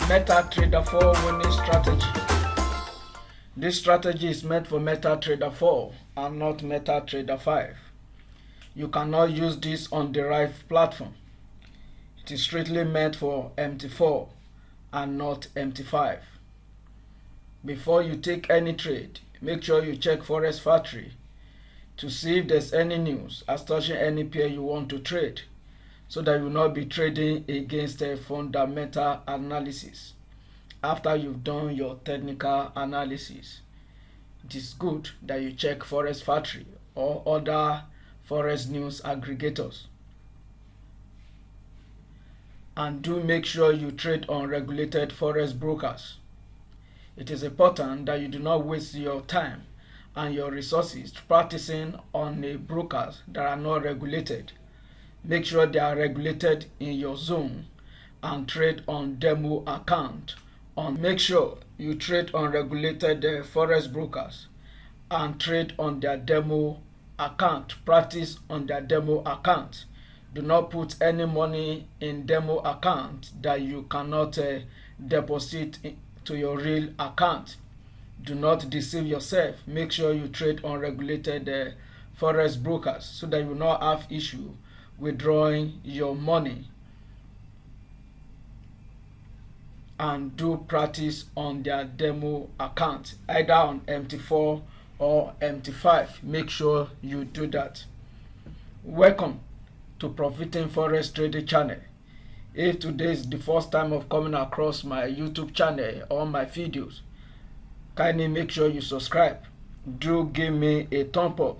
METATRADER4 winning strategy. This strategy is meant for METATRADER4 and not METATRADER5. You cannot use this on the right platform. It is strictly meant for MT4 and not MT5. Before you take any trade, make sure you check FOREX Factory to see if there's any news as touching any pair you want to trade, so that you will not be trading against a fundamental analysis. After you've done your technical analysis, it is good that you check FOREX Factory or other Forex news aggregators. And do make sure you trade on regulated Forex brokers. It is important that you do not waste your time and your resources practicing on a brokers that are not regulated. Make sure they are regulated in your zone and trade on demo account. Make sure you trade on regulated Forex brokers and trade on their demo account. Practice on their demo account. Do not put any money in demo account that you cannot deposit to your real account. Do not deceive yourself. Make sure you trade on regulated Forex brokers so that you will not have issue withdrawing your money. And do practice on their demo account, either on MT4 or MT5. Make sure you do that. Welcome to Profiting Forex Trading channel. If today is the first time of coming across my YouTube channel or my videos, kindly make sure you subscribe. Do give me a thumb up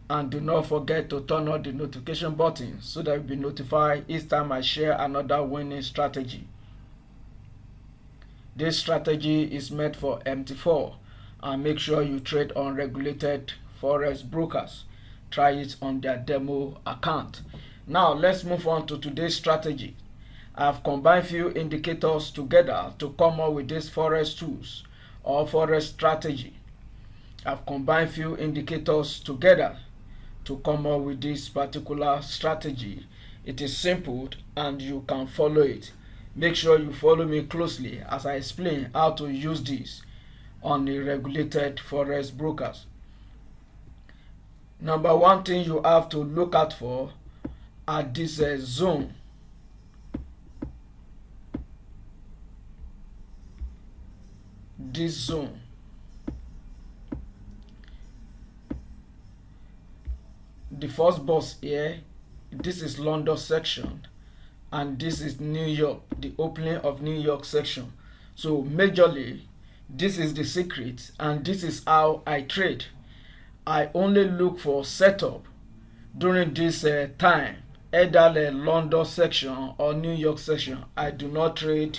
and do not forget to turn on the notification button so that you'll be notified each time I share another winning strategy. This strategy is meant for MT4, and make sure you trade on regulated Forex brokers. Try it on their demo account. Now let's move on to today's strategy. I've combined few indicators together to come up with this Forex tools or Forex strategy. I've combined few indicators together to come up with this particular strategy. It is simple and you can follow it. Make sure you follow me closely as I explain how to use this on the regulated Forex brokers. Number one thing you have to look out for are this zone. This zone. The first box here, this is London section, and this is New York, the opening of New York section. So majorly, this is the secret, and this is how I trade. I only look for setup during this time, either the London section or New York section. I do not trade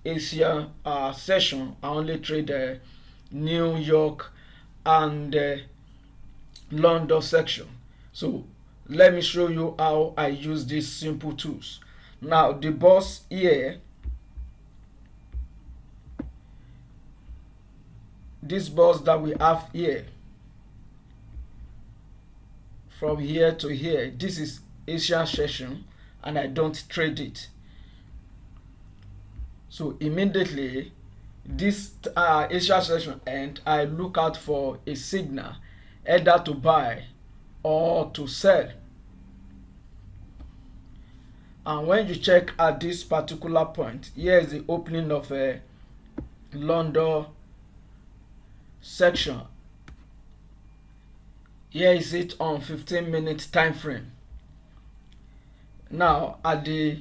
Asia session. I only trade New York and London section. So let me show you how I use these simple tools. Now the box here, this box that we have here, from here to here, this is Asian session and I don't trade it. So immediately this Asia session end, I look out for a signal either to buy or to sell. And when you check at this particular point, here is the opening of a London section. Here is it on 15-minute time frame. Now at the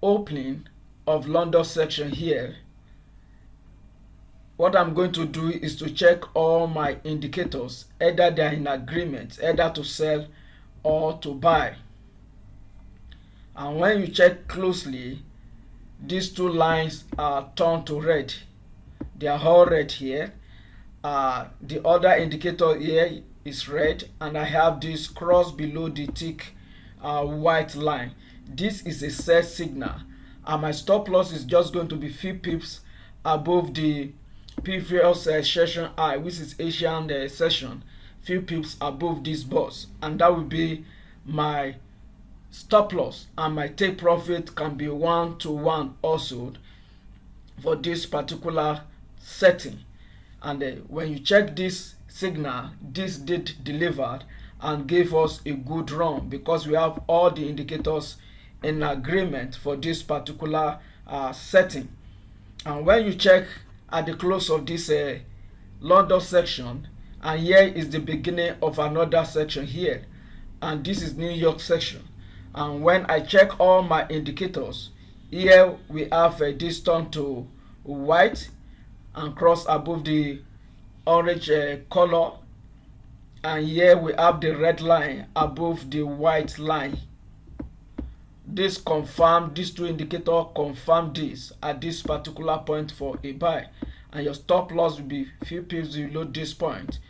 opening of London section here, what I'm going to do is to check all my indicators, either they are in agreement, either to sell or to buy. And when you check closely, these two lines are turned to red. They are all red here. The other indicator here is red, and I have this cross below the thick white line. This is a sell signal, and my stop loss is just going to be few pips above the previous session high, which is Asian session, few pips above this box, and that will be my stop loss, and my take profit can be 1 to 1 also for this particular setting. And when you check this signal, this did deliver and gave us a good run because we have all the indicators in agreement for this particular setting. And when you check at the close of this London section, and here is the beginning of another section here, and this is New York section, and when I check all my indicators, here we have this turn to white and cross above the orange color, and here we have the red line above the white line. This confirm, these two indicators confirm this at this particular point for a buy, and your stop loss will be few pips below this point,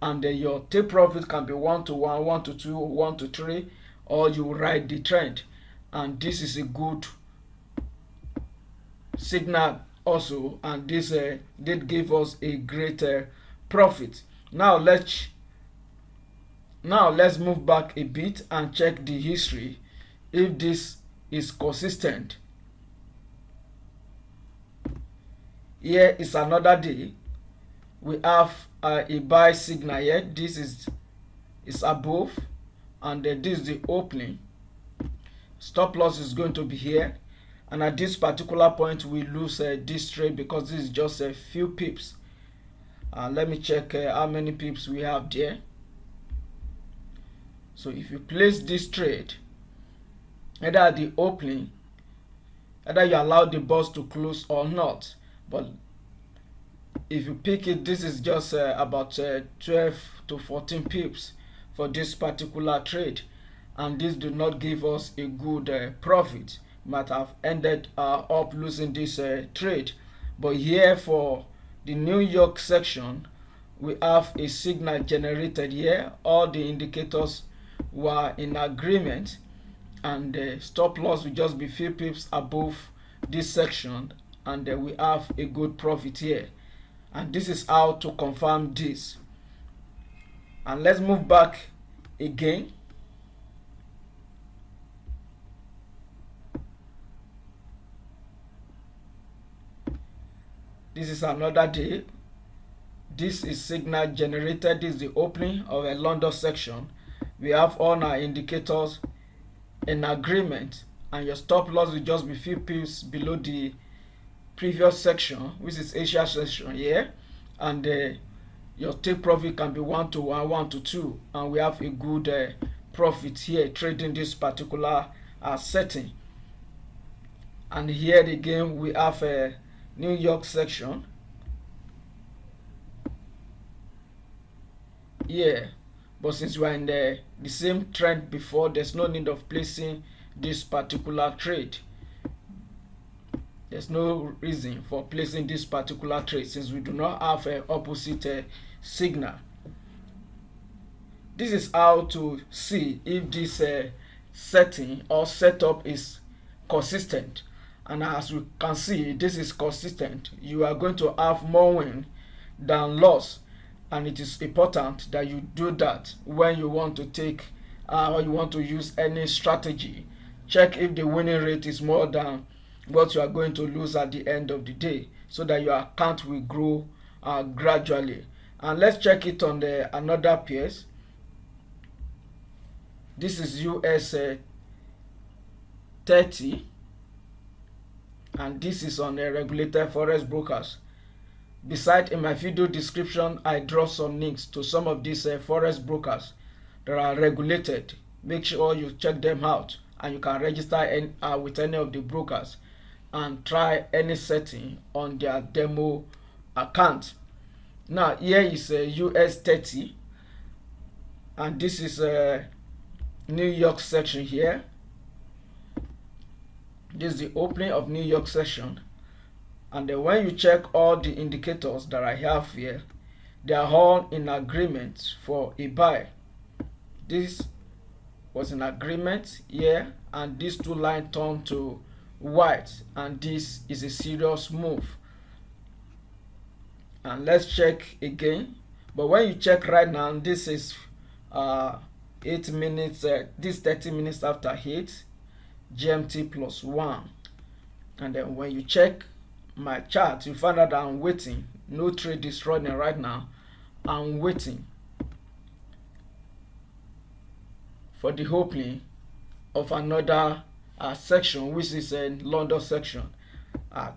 and your take profit can be 1 to 1, 1 to 2, 1 to 3, or you ride the trend. And this is a good signal also, and this did give us a greater profit. Now let's move back a bit and check the history if this is consistent. Here is another day. We have a buy signal here. This is above, and this is the opening. Stop loss is going to be here, and at this particular point we lose this trade because this is just a few pips. Let me check how many pips we have there. So if you place this trade either at the opening, either you allow the bus to close or not, but if you pick it, this is just about 12 to 14 pips for this particular trade, and this do not give us a good profit. Might have ended up losing this trade. But here for the New York section, we have a signal generated here. All the indicators were in agreement, and the stop loss will just be few pips above this section, and we have a good profit here. And this is how to confirm this. And let's move back again. This is another day. This is signal generated. This is the opening of a London section. We have all our indicators in agreement, and your stop loss will just be few pips below the previous section, which is Asia section here, and your take profit can be 1 to 1, 1 to 2, and we have a good profit here trading this particular setting. And here again we have a New York section here, but since we are in the same trend before, there's no need of placing this particular trade. There's no reason for placing this particular trade since we do not have an opposite signal. This is how to see if this setting or setup is consistent. And as we can see, this is consistent. You are going to have more win than loss, and it is important that you do that when you want to take or you want to use any strategy. Check if the winning rate is more than what you are going to lose at the end of the day, so that your account will grow gradually. And let's check it on the another pairs. This is US 30, and this is on the regulated forex brokers. Beside, in my video description, I draw some links to some of these forex brokers that are regulated. Make sure you check them out, and you can register with any of the brokers and try any setting on their demo account. Now here is US 30, and this is New York section here. This is the opening of New York section, and then when you check all the indicators that I have here, they are all in agreement for a buy. This was in agreement here, and these two lines turn to white, and this is a serious move. And let's check again. But when you check right now, this is 8 minutes, this 30 minutes after 8 GMT plus 1. And then when you check my chart, you find out that I'm waiting. No trade is running right now. I'm waiting for the opening of another section, which is a London section.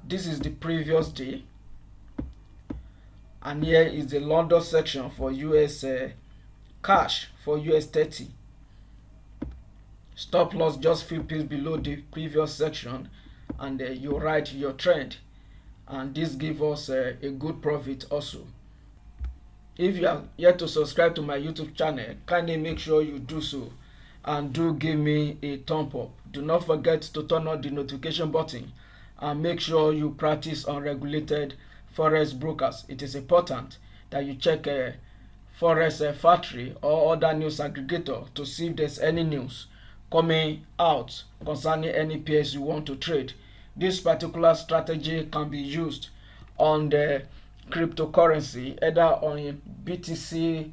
This is the previous day, and here is the London section for US cash for US 30. Stop loss just few pips below the previous section, and you write your trend, and this gives us a good profit also. If you are yet to subscribe to my YouTube channel, kindly make sure you do so, and do give me a thumb up. Do not forget to turn on the notification button, and make sure you practice on regulated forex brokers. It is important that you check Forex Factory or other news aggregator to see if there's any news coming out concerning any pairs you want to trade. This particular strategy can be used on the cryptocurrency, either on BTC,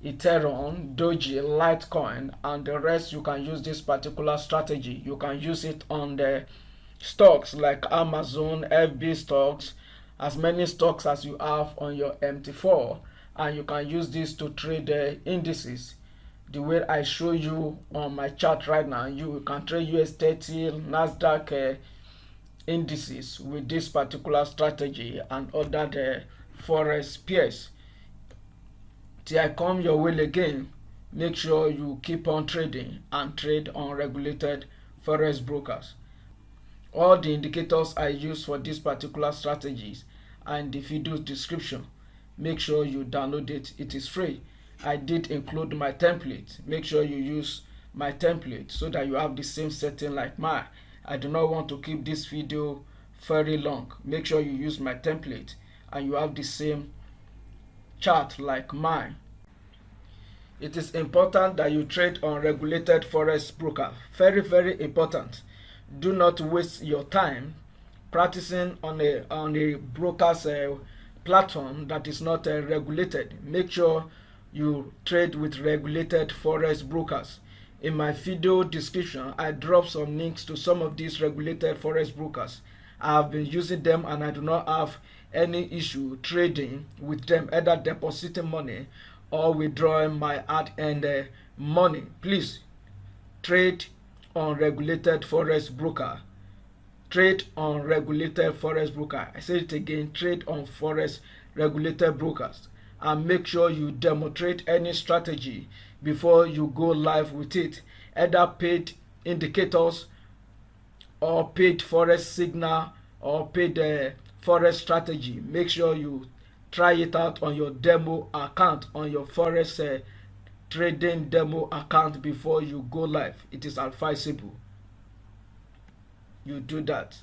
Ethereum, Doji, Litecoin, and the rest. You can use this particular strategy. You can use it on the stocks like Amazon, FB stocks, as many stocks as you have on your MT4, and you can use this to trade the indices the way I show you on my chart right now. You can trade US 30, Nasdaq indices with this particular strategy and other forex pairs. Till I come your way again, make sure you keep on trading and trade on regulated forex brokers. All the indicators I use for these particular strategies are in the video description. Make sure you download it. It is free. I did include my template. Make sure you use my template so that you have the same setting like mine. I do not want to keep this video very long. Make sure you use my template and you have the same chart like mine. It is important that you trade on regulated forex broker. Very, very important. Do not waste your time practicing on a broker's platform that is not regulated. Make sure you trade with regulated forex brokers. In my video description, I drop some links to some of these regulated forex brokers. I have been using them and I do not have any issue trading with them, either depositing money or withdrawing my hard-earned money. Please trade on regulated forex broker. Trade on regulated forex broker. I say it again, trade on forex regulated brokers, and make sure you demonstrate any strategy before you go live with it, either paid indicators or paid forex signal or paid forex strategy. Make sure you try it out on your demo account, on your forex trading demo account before you go live. It is advisable you do that.